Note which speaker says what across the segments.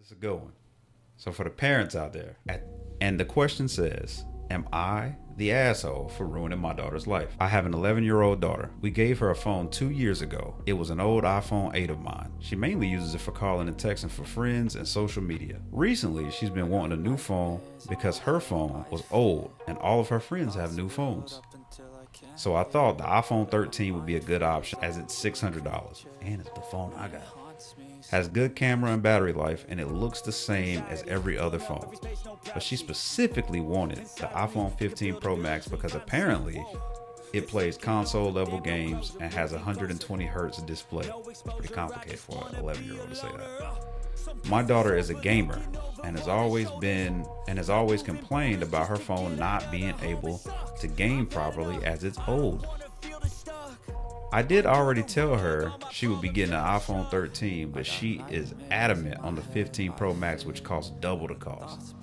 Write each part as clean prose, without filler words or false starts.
Speaker 1: It's a good one. So for the parents out there, and the question says, am I the asshole for ruining my daughter's life? I have an 11-year-old daughter. We gave her a phone 2 years ago. It was an old iPhone 8 of mine. She mainly uses it for calling and texting for friends and social media. Recently, she's been wanting a new phone because her phone was old and all of her friends have new phones. So I thought the iPhone 13 would be a good option as it's $600 and it's the phone I got. Has good camera and battery life, and it looks the same as every other phone. But she specifically wanted the iPhone 15 Pro Max because apparently it plays console level games and has a 120 hertz display. It's pretty complicated for an 11-year-old to say that. My daughter is a gamer and has always complained about her phone not being able to game properly as it's old. I did already tell her she would be getting an iPhone 13, but she is adamant on the 15 Pro Max, which costs double the cost.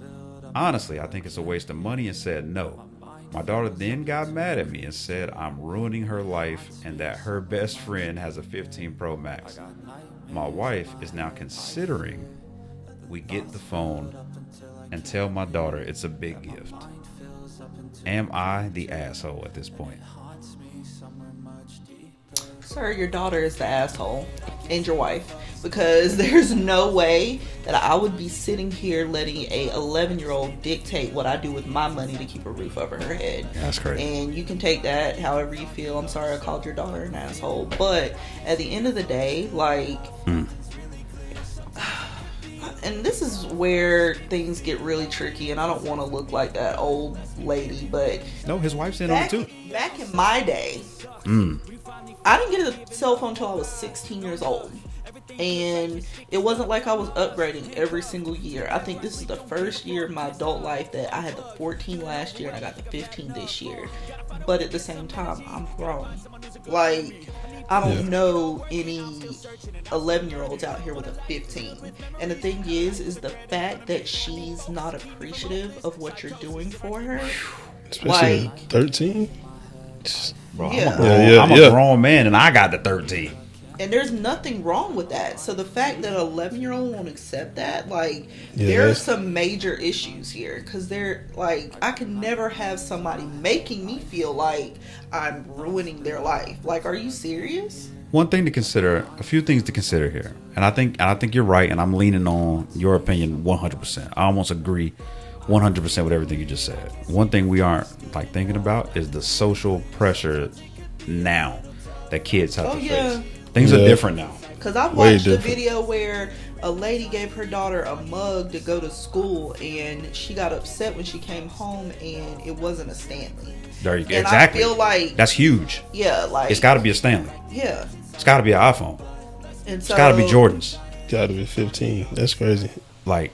Speaker 1: Honestly, I think it's a waste of money and said no. My daughter then got mad at me and said I'm ruining her life and that her best friend has a 15 Pro Max. My wife is now considering we get the phone and tell my daughter it's a big gift. Am I the asshole at this point?
Speaker 2: Sir, your daughter is the asshole and your wife, because there's no way that I would be sitting here letting a 11-year-old dictate what I do with my money to keep a roof over her head.
Speaker 1: That's crazy.
Speaker 2: And you can take that however you feel. I'm sorry I called your daughter an asshole, but at the end of the day, and this is where things get really tricky, and I don't want to look like that old lady, but
Speaker 1: no, his wife's in on it too.
Speaker 2: Back in my day, I didn't get a cell phone until I was 16 years old. And it wasn't like I was upgrading every single year. I think this is the first year of my adult life that I had the 14 last year and I got the 15 this year. But at the same time, I'm grown. Like, I don't know any 11-year-olds out here with a 15. And the thing is the fact that she's not appreciative of what you're doing for her.
Speaker 3: Especially 13?
Speaker 1: Bro, I'm a grown man and I got the 13.
Speaker 2: And there's nothing wrong with that. So the fact that an 11-year-old won't accept that, there are some major issues here. Because I can never have somebody making me feel like I'm ruining their life. Like, are you serious?
Speaker 1: One thing to consider, a few things to consider here. And I think you're right, and I'm leaning on your opinion 100%. I almost agree 100% with everything you just said. One thing we aren't thinking about is the social pressure now that kids have to face. Things are different now.
Speaker 2: Because I watched a video where a lady gave her daughter a mug to go to school, and she got upset when she came home, and it wasn't a Stanley.
Speaker 1: There you go.
Speaker 2: And
Speaker 1: exactly.
Speaker 2: I feel like
Speaker 1: that's huge.
Speaker 2: Yeah,
Speaker 1: it's got to be a Stanley.
Speaker 2: Yeah,
Speaker 1: it's got to be an iPhone.
Speaker 2: And so,
Speaker 1: it's got to be Jordans.
Speaker 3: Got to be 15. That's crazy.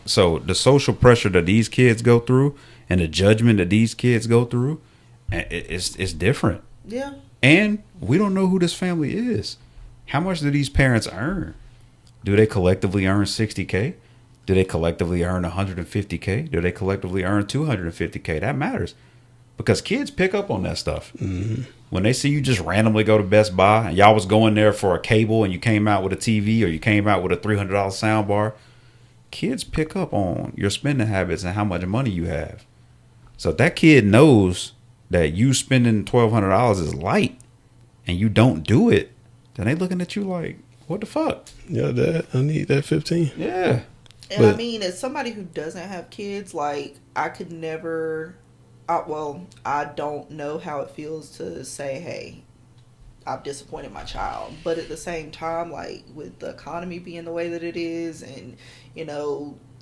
Speaker 1: So the social pressure that these kids go through and the judgment that these kids go through, it's different.
Speaker 2: Yeah.
Speaker 1: And we don't know who this family is. How much do these parents earn? Do they collectively earn $60K? Do they collectively earn $150K? Do they collectively earn $250K? That matters. Because kids pick up on that stuff.
Speaker 3: Mm-hmm.
Speaker 1: When they see you just randomly go to Best Buy and y'all was going there for a cable and you came out with a TV or you came out with a $300 sound bar, kids pick up on your spending habits and how much money you have. So if that kid knows that you spending $1,200 is light and you don't do it, then they looking at you like, what the fuck?
Speaker 3: Yeah, Dad, I need that 15.
Speaker 1: Yeah.
Speaker 2: And I mean, as somebody who doesn't have kids, I could never, I don't know how it feels to say, hey, I've disappointed my child. But at the same time, with the economy being the way that it is and,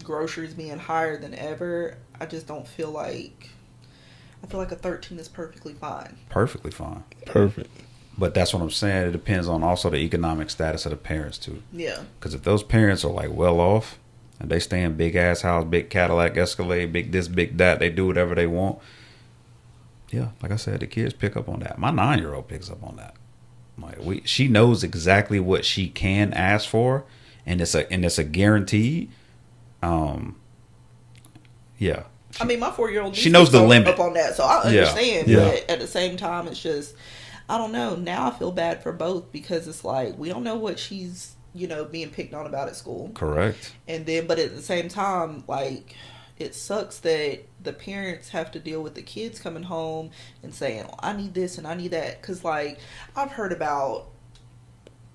Speaker 2: groceries being higher than ever, I just don't feel like, I feel like a 13 is perfectly fine.
Speaker 1: Perfectly fine.
Speaker 3: Perfect.
Speaker 1: But that's what I'm saying. It depends on also the economic status of the parents too.
Speaker 2: Yeah.
Speaker 1: Because if those parents are well off and they stay in big ass house, big Cadillac Escalade, big this, big that, they do whatever they want. Yeah, like I said, the kids pick up on that. My 9-year-old picks up on that. She knows exactly what she can ask for, and it's a guaranteed. Yeah.
Speaker 2: I mean, my 4-year-old
Speaker 1: she knows the limit
Speaker 2: up on that, so I understand.
Speaker 1: Yeah.
Speaker 2: But at the same time, it's just, I don't know. Now I feel bad for both because it's we don't know what she's being picked on about at school.
Speaker 1: Correct.
Speaker 2: And then, but at the same time, like, it sucks that the parents have to deal with the kids coming home and saying, oh, I need this and I need that. Because, like, I've heard about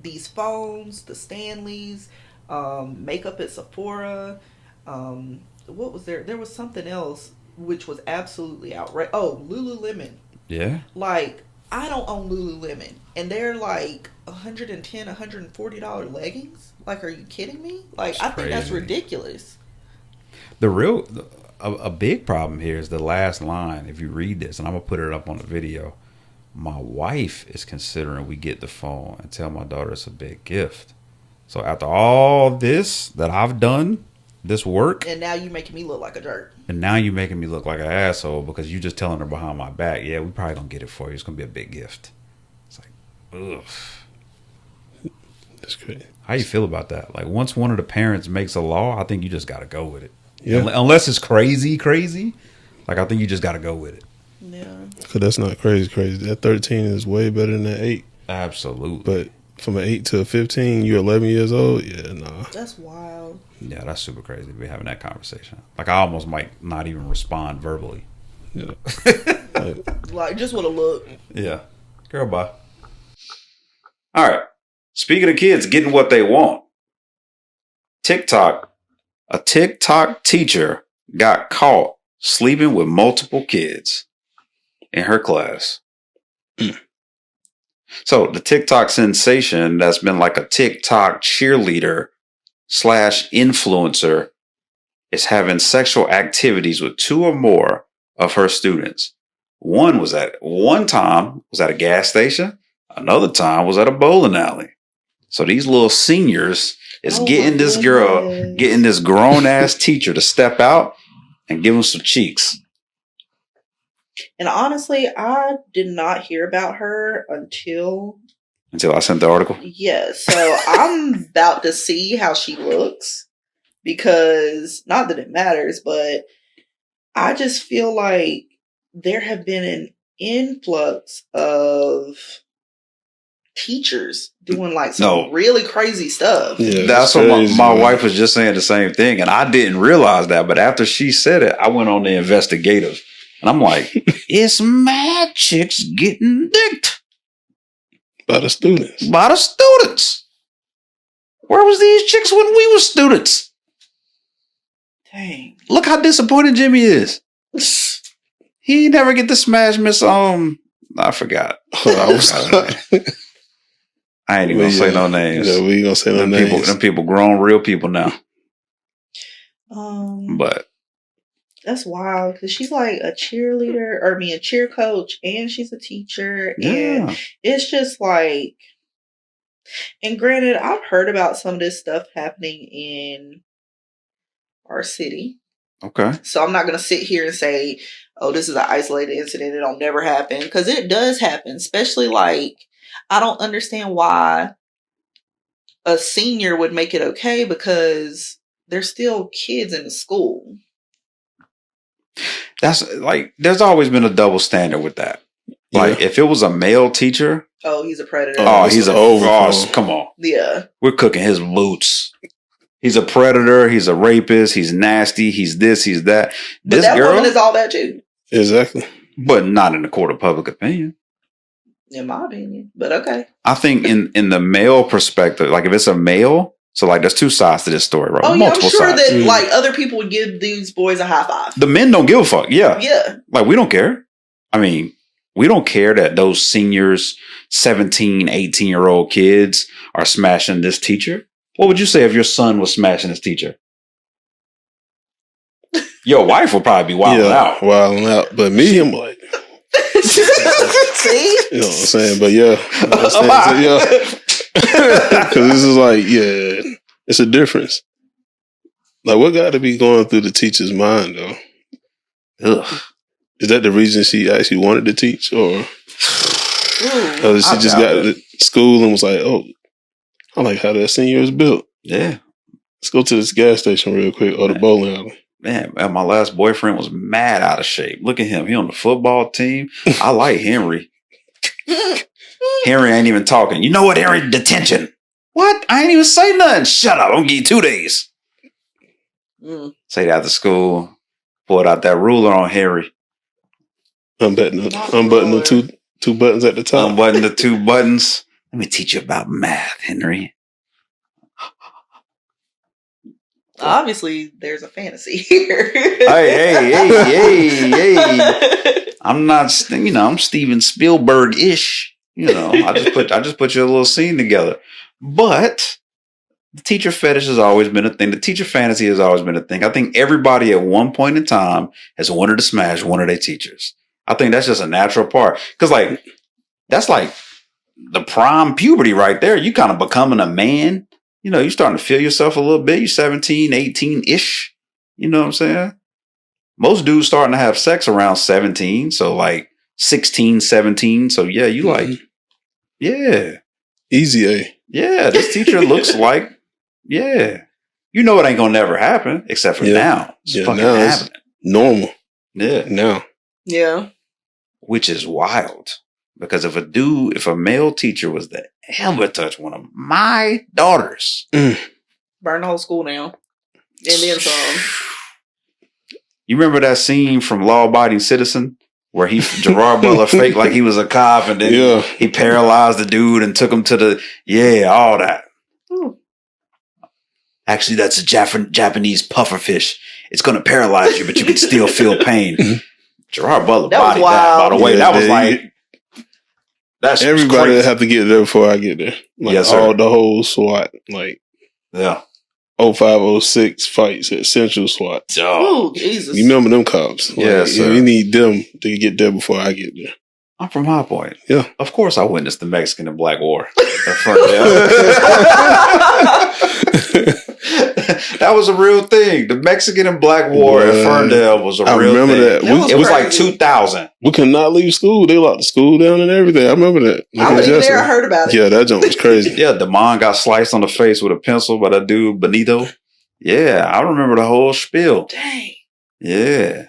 Speaker 2: these phones, the Stanleys, makeup at Sephora. What was there? There was something else which was absolutely outrageous. Oh, Lululemon.
Speaker 1: Yeah.
Speaker 2: Like, I don't own Lululemon. And they're like $110, $140 leggings. Like, are you kidding me? Like, I think that's ridiculous.
Speaker 1: A big problem here is the last line. If you read this, and I'm going to put it up on the video. My wife is considering we get the phone and tell my daughter it's a big gift. So after all this that I've done, this work.
Speaker 2: And now you making me look like a jerk.
Speaker 1: And now you making me look like an asshole because you just telling her behind my back, yeah, we probably don't get it for you. It's going to be a big gift. It's like, ugh.
Speaker 3: That's crazy.
Speaker 1: How you feel about that? Like, once one of the parents makes a law, I think you just got to go with it.
Speaker 3: Yeah.
Speaker 1: Unless it's crazy. Like, I think you just got to go with it.
Speaker 2: Yeah.
Speaker 3: Because that's not crazy. That 13 is way better than that 8.
Speaker 1: Absolutely.
Speaker 3: But from an 8 to a 15, you're 11 years old? Yeah, nah.
Speaker 2: That's wild.
Speaker 1: Yeah, that's super crazy to be having that conversation. Like, I almost might not even respond verbally.
Speaker 3: Yeah.
Speaker 2: Like, just with a look.
Speaker 1: Yeah. Girl, bye. All right. Speaking of kids getting what they want. A TikTok teacher got caught sleeping with multiple kids in her class. So the TikTok sensation that's been like a TikTok cheerleader / influencer is having sexual activities with 2 or more of her students. One time was at a gas station. Another time was at a bowling alley. So these little seniors is getting this grown ass teacher to step out and give them some cheeks.
Speaker 2: And honestly, I did not hear about her until
Speaker 1: I sent the article.
Speaker 2: Yeah, so I'm about to see how she looks, because not that it matters, but I just feel like there have been an influx of teachers doing like some really crazy stuff.
Speaker 1: Yeah, that's what my wife was just saying the same thing, and I didn't realize that. But after she said it, I went on the investigative, and I'm like, it's mad chicks getting dicked
Speaker 3: by the students.
Speaker 1: Where was these chicks when we were students?
Speaker 2: Dang!
Speaker 1: Look how disappointed Jimmy is. He never get to smash Miss I forgot. I ain't even gonna say no names.
Speaker 3: Yeah, we ain't gonna say no names.
Speaker 1: Them people grown real people now. But
Speaker 2: that's wild, because she's like a cheer coach, and she's a teacher, and it's just like. And granted, I've heard about some of this stuff happening in our city.
Speaker 1: Okay.
Speaker 2: So I'm not going to sit here and say, oh, this is an isolated incident, it'll never happen. Because it does happen. Especially, like, I don't understand why a senior would make it okay, because there's still kids in the school.
Speaker 1: That's like, there's always been a double standard with that. Like, if it was a male teacher.
Speaker 2: Oh, he's a predator.
Speaker 1: Oh, he's come on.
Speaker 2: Yeah.
Speaker 1: We're cooking his boots. He's a predator. He's a rapist. He's nasty. He's this. He's that.
Speaker 2: But that woman is all that too.
Speaker 3: Exactly.
Speaker 1: But not in the court of public opinion.
Speaker 2: In my opinion. But okay.
Speaker 1: I think in the male perspective, like if it's a male, so like there's 2 sides to this story, right?
Speaker 2: Oh, yeah, I'm sure that like other people would give these boys a high five.
Speaker 1: The men don't give a fuck. Yeah.
Speaker 2: Yeah.
Speaker 1: Like, we don't care. I mean, we don't care that those seniors, 17, 18-year-old kids are smashing this teacher. What would you say if your son was smashing his teacher? Your wife would probably be wilding out.
Speaker 3: Wilding out. But me, I'm like...
Speaker 2: See?
Speaker 3: You know what I'm saying? But yeah. Because this is like, it's a difference. Like, what got to be going through the teacher's mind, though?
Speaker 1: Ugh.
Speaker 3: Is that the reason she actually wanted to teach? Or she just got to school and was like, oh, I like how that senior is built.
Speaker 1: Yeah.
Speaker 3: Let's go to this gas station real quick, or the bowling alley.
Speaker 1: Man, my last boyfriend was mad out of shape. Look at him. He on the football team. I like Henry. Henry ain't even talking. You know what, Henry? Detention. What? I ain't even say nothing. Shut up. I'm going to give you 2 days. Say that after school. Pulled out that ruler on Harry.
Speaker 3: Unbutton the two buttons at the top.
Speaker 1: Unbutton the 2 buttons. Let me teach you about math, Henry.
Speaker 2: Obviously, there's a fantasy here.
Speaker 1: Hey. I'm not, I'm Steven Spielberg-ish. I just put you a little scene together. But the teacher fetish has always been a thing. The teacher fantasy has always been a thing. I think everybody at one point in time has wanted to smash one of their teachers. I think that's just a natural part. Because, that's like the prime puberty right there. You kind of becoming a man. You're starting to feel yourself a little bit. You're 17, 18-ish. You know what I'm saying? Most dudes starting to have sex around 17. So, 16, 17. So, yeah, yeah.
Speaker 3: Easy A.
Speaker 1: Yeah, this teacher looks like, yeah. It ain't going to never happen, except for now. It's fucking
Speaker 3: now
Speaker 1: happening.
Speaker 3: It's normal.
Speaker 1: Yeah.
Speaker 3: Now.
Speaker 2: Yeah.
Speaker 1: Which is wild. Because if a male teacher was to ever touch one of my daughters,
Speaker 2: burn the whole school down. And then some.
Speaker 1: You remember that scene from Law Abiding Citizen where Gerard Butler faked like he was a cop and then he paralyzed the dude and took him to all that. Ooh. Actually, that's a Japanese pufferfish. It's going to paralyze you, but you can still feel pain. Gerard Butler bodied that, by the way. That was that's
Speaker 3: everybody that have to get there before I get there.
Speaker 1: Yes, sir.
Speaker 3: The whole SWAT, 0506 fights at Central SWAT.
Speaker 2: Oh, Jesus.
Speaker 3: You remember them cops?
Speaker 1: Yes, sir.
Speaker 3: We need them to get there before I get there.
Speaker 1: I'm from High Point.
Speaker 3: Yeah.
Speaker 1: Of course I witnessed the Mexican and Black War at Ferndale. That was a real thing. The Mexican and Black War at Ferndale was a real thing. I remember that. It was like 2000.
Speaker 3: We could not leave school. They locked the school down and everything. I remember that.
Speaker 2: I was there. I heard about it.
Speaker 3: Yeah, that jump was crazy.
Speaker 1: Yeah, Damon got sliced on the face with a pencil by that dude, Benito. Yeah, I remember the whole spiel.
Speaker 2: Dang.
Speaker 1: Yeah.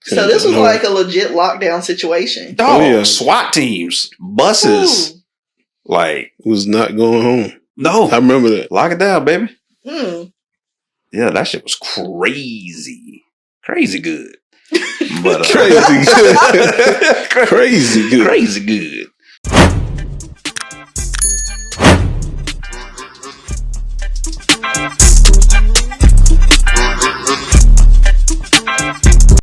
Speaker 2: So this was like a legit lockdown situation.
Speaker 1: SWAT teams, buses.
Speaker 2: Ooh.
Speaker 3: It was not going home.
Speaker 1: No.
Speaker 3: I remember that.
Speaker 1: Lock it down, baby.
Speaker 2: Yeah,
Speaker 1: that shit was crazy. Crazy good. But,
Speaker 3: crazy good. Crazy good.
Speaker 1: Crazy good.